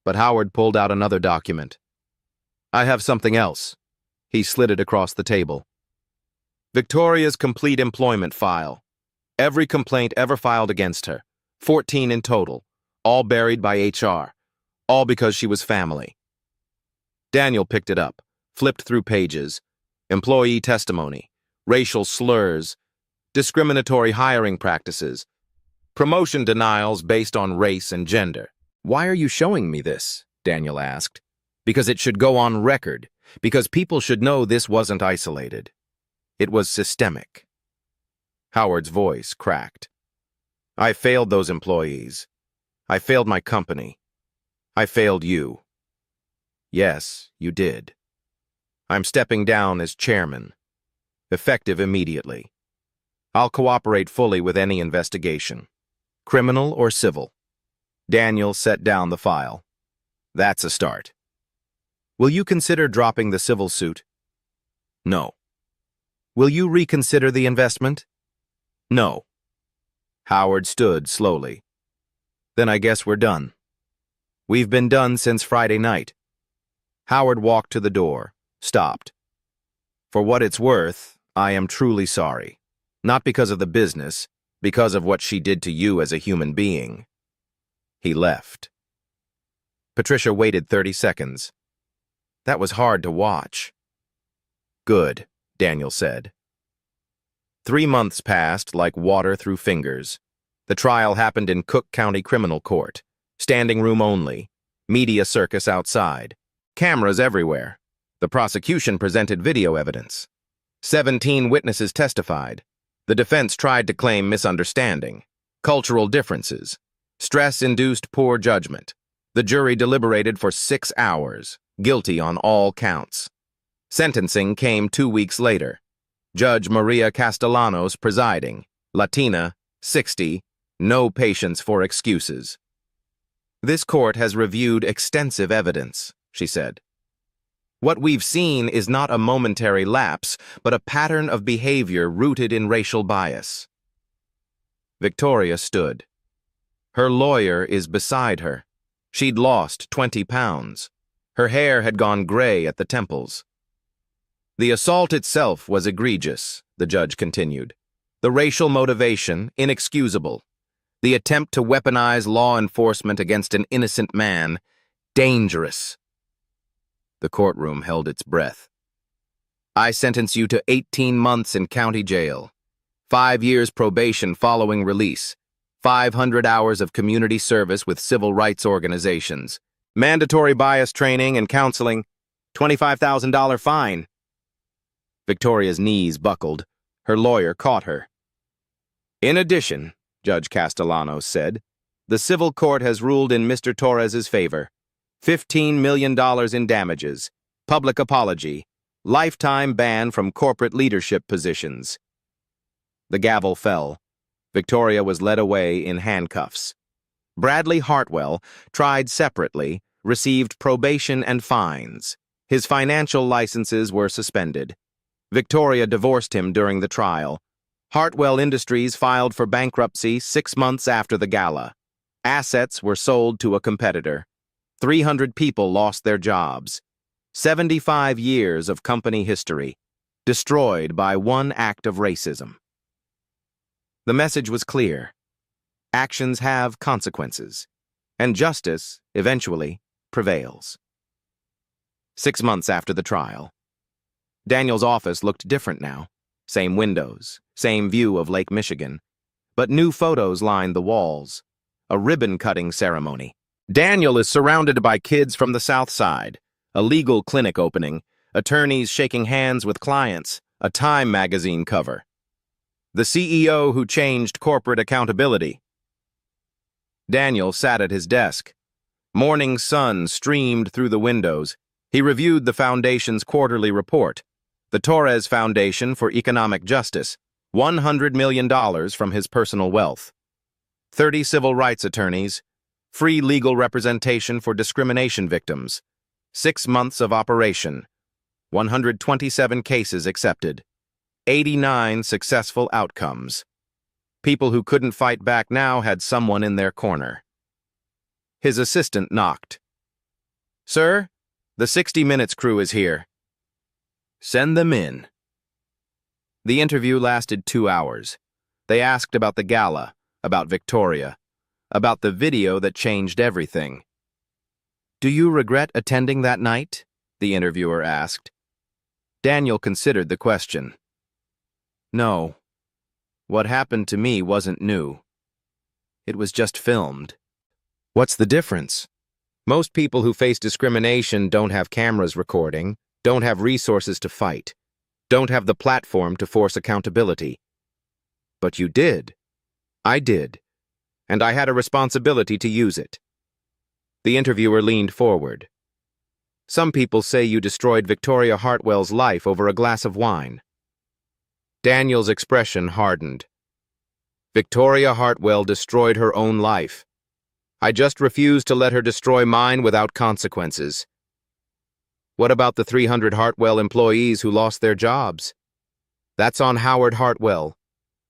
But Howard pulled out another document. I have something else. He slid it across the table. Victoria's complete employment file. Every complaint ever filed against her. 14 in total. All buried by HR. All because she was family. Daniel picked it up, flipped through pages. Employee testimony. Racial slurs. Discriminatory hiring practices. Promotion denials based on race and gender. Why are you showing me this? Daniel asked. Because it should go on record. Because people should know this wasn't isolated. It was systemic. Howard's voice cracked. I failed those employees. I failed my company. I failed you. Yes, you did. I'm stepping down as chairman. Effective immediately. I'll cooperate fully with any investigation. Criminal or civil. Daniel set down the file. That's a start. Will you consider dropping the civil suit? No. Will you reconsider the investment? No. Howard stood slowly. Then I guess we're done. We've been done since Friday night. Howard walked to the door, stopped. For what it's worth, I am truly sorry. Not because of the business, because of what she did to you as a human being. He left. Patricia waited 30 seconds. That was hard to watch. Good. Daniel said. 3 months passed like water through fingers. The trial happened in Cook County Criminal Court. Standing room only. Media circus outside. Cameras everywhere. The prosecution presented video evidence. 17 witnesses testified. The defense tried to claim misunderstanding, cultural differences, stress-induced poor judgment. The jury deliberated for 6 hours, guilty on all counts. Sentencing came 2 weeks later. Judge Maria Castellanos presiding. Latina, 60, no patience for excuses. This court has reviewed extensive evidence, she said. What we've seen is not a momentary lapse, but a pattern of behavior rooted in racial bias. Victoria stood. Her lawyer is beside her. She'd lost 20 pounds. Her hair had gone gray at the temples. The assault itself was egregious, the judge continued. The racial motivation, inexcusable. The attempt to weaponize law enforcement against an innocent man, dangerous. The courtroom held its breath. I sentence you to 18 months in county jail, 5 years probation following release, 500 hours of community service with civil rights organizations, mandatory bias training and counseling, $25,000 fine. Victoria's knees buckled. Her lawyer caught her. In addition, Judge Castellanos said, the civil court has ruled in Mr. Torres's favor. $15 million in damages, public apology, lifetime ban from corporate leadership positions. The gavel fell. Victoria was led away in handcuffs. Bradley Hartwell, tried separately, received probation and fines. His financial licenses were suspended. Victoria divorced him during the trial. Hartwell Industries filed for bankruptcy 6 months after the gala. Assets were sold to a competitor. 300 people lost their jobs. 75 years of company history, destroyed by one act of racism. The message was clear. Actions have consequences, and justice, eventually, prevails. 6 months after the trial. Daniel's office looked different now. Same windows, same view of Lake Michigan. But new photos lined the walls. A ribbon-cutting ceremony. Daniel is surrounded by kids from the South Side. A legal clinic opening. Attorneys shaking hands with clients. A Time magazine cover. The CEO who changed corporate accountability. Daniel sat at his desk. Morning sun streamed through the windows. He reviewed the foundation's quarterly report. The Torres Foundation for Economic Justice, $100 million from his personal wealth. 30 civil rights attorneys, free legal representation for discrimination victims, 6 months of operation, 127 cases accepted, 89 successful outcomes. People who couldn't fight back now had someone in their corner. His assistant knocked. "Sir, the 60 Minutes crew is here." "Send them in." The interview lasted 2 hours. They asked about the gala, about Victoria, about the video that changed everything. "Do you regret attending that night?" the interviewer asked. Daniel considered the question. "No. What happened to me wasn't new. It was just filmed." "What's the difference?" "Most people who face discrimination don't have cameras recording, don't have resources to fight, don't have the platform to force accountability. But you did. I did. And I had a responsibility to use it." The interviewer leaned forward. "Some people say you destroyed Victoria Hartwell's life over a glass of wine." Daniel's expression hardened. "Victoria Hartwell destroyed her own life. I just refused to let her destroy mine without consequences." "What about the 300 Hartwell employees who lost their jobs?" "That's on Howard Hartwell,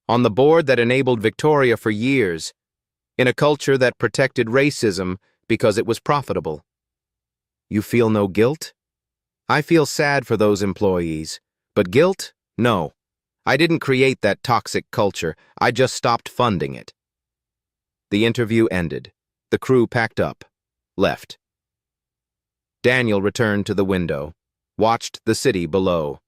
on the board that enabled Victoria for years, in a culture that protected racism because it was profitable." "You feel no guilt?" "I feel sad for those employees, but guilt? No. I didn't create that toxic culture. I just stopped funding it." The interview ended. The crew packed up, left. Daniel returned to the window, watched the city below.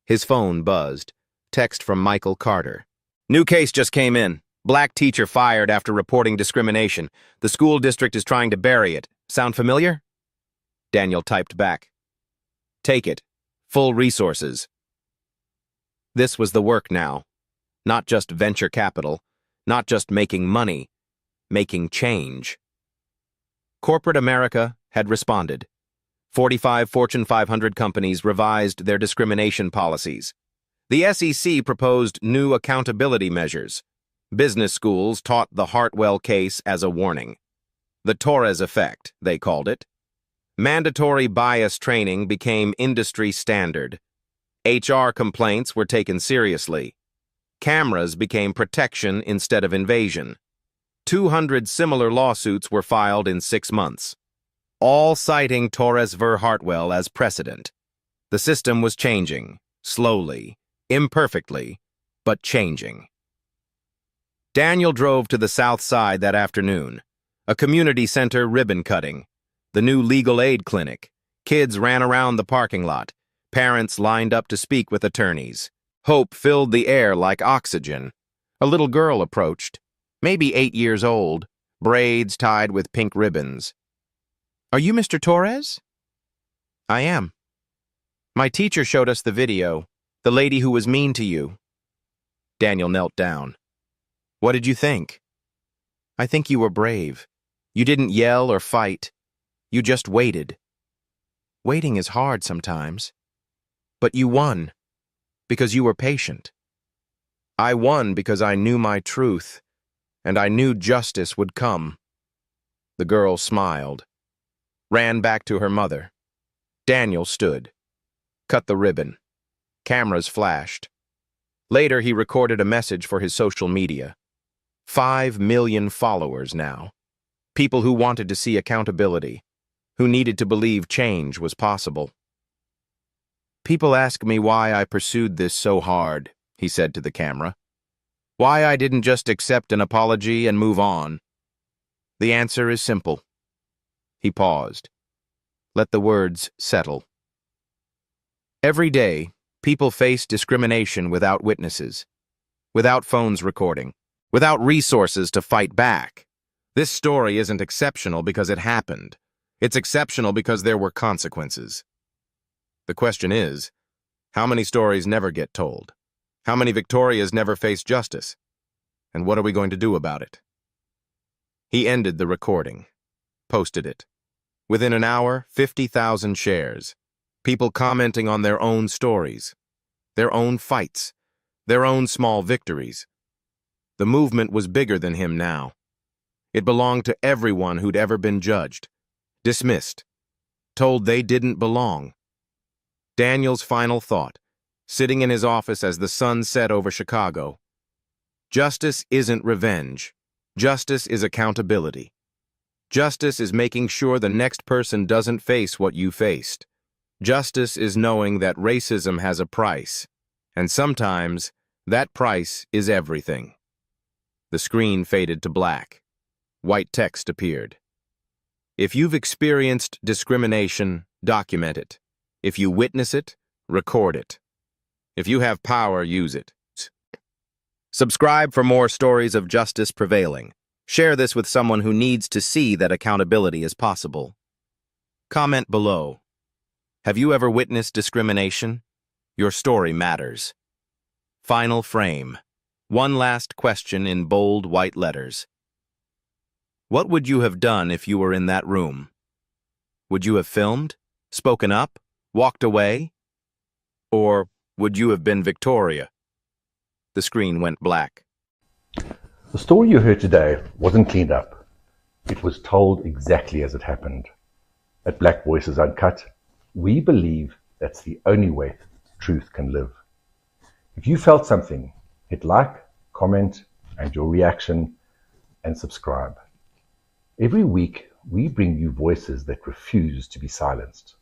His phone buzzed. Text from Michael Carter. "New case just came in. Black teacher fired after reporting discrimination. The school district is trying to bury it. Sound familiar?" Daniel typed back. "Take it. Full resources." This was the work now. Not just venture capital, not just making money, making change. Corporate America had responded. 45 Fortune 500 companies revised their discrimination policies. The SEC proposed new accountability measures. Business schools taught the Hartwell case as a warning. The Torres effect, they called it. Mandatory bias training became industry standard. HR complaints were taken seriously. Cameras became protection instead of invasion. 200 similar lawsuits were filed in 6 months, all citing Torres v. Hartwell as precedent. The system was changing, slowly, imperfectly, but changing. Daniel drove to the South Side that afternoon. A community center ribbon cutting. The new legal aid clinic. Kids ran around the parking lot. Parents lined up to speak with attorneys. Hope filled the air like oxygen. A little girl approached, maybe 8 years old, braids tied with pink ribbons. "Are you Mr. Torres?" "I am." "My teacher showed us the video, the lady who was mean to you." Daniel knelt down. "What did you think?" "I think you were brave. You didn't yell or fight. You just waited. Waiting is hard sometimes. But you won, because you were patient. I won because I knew my truth, and I knew justice would come." The girl smiled, ran back to her mother. Daniel stood. Cut the ribbon. Cameras flashed. Later, he recorded a message for his social media. 5 million followers now. People who wanted to see accountability, who needed to believe change was possible. People ask me why I pursued this so hard, he said to the camera. Why I didn't just accept an apology and move on. The answer is simple. He paused. Let the words settle. Every day, people face discrimination without witnesses, without phones recording, without resources to fight back. This story isn't exceptional because it happened. It's exceptional because there were consequences. The question is, how many stories never get told? How many Victorias never face justice? And what are we going to do about it? He ended the recording, posted it. Within an hour, 50,000 shares. People commenting on their own stories, their own fights, their own small victories. The movement was bigger than him now. It belonged to everyone who'd ever been judged, dismissed, told they didn't belong. Daniel's final thought, sitting in his office as the sun set over Chicago. Justice isn't revenge. Justice is accountability. Justice is making sure the next person doesn't face what you faced. Justice is knowing that racism has a price, and sometimes that price is everything. The screen faded to black. White text appeared. If you've experienced discrimination, document it. If you witness it, record it. If you have power, use it. Subscribe for more stories of justice prevailing. Share this with someone who needs to see that accountability is possible. Comment below. Have you ever witnessed discrimination? Your story matters. Final frame. One last question in bold white letters. What would you have done if you were in that room? Would you have filmed, spoken up, walked away? Or would you have been Victoria? The screen went black. The story you heard today wasn't cleaned up. It was told exactly as it happened. At Black Voices Uncut, we believe that's the only way truth can live. If you felt something, hit like, comment, and your reaction, and subscribe. Every week, we bring you voices that refuse to be silenced.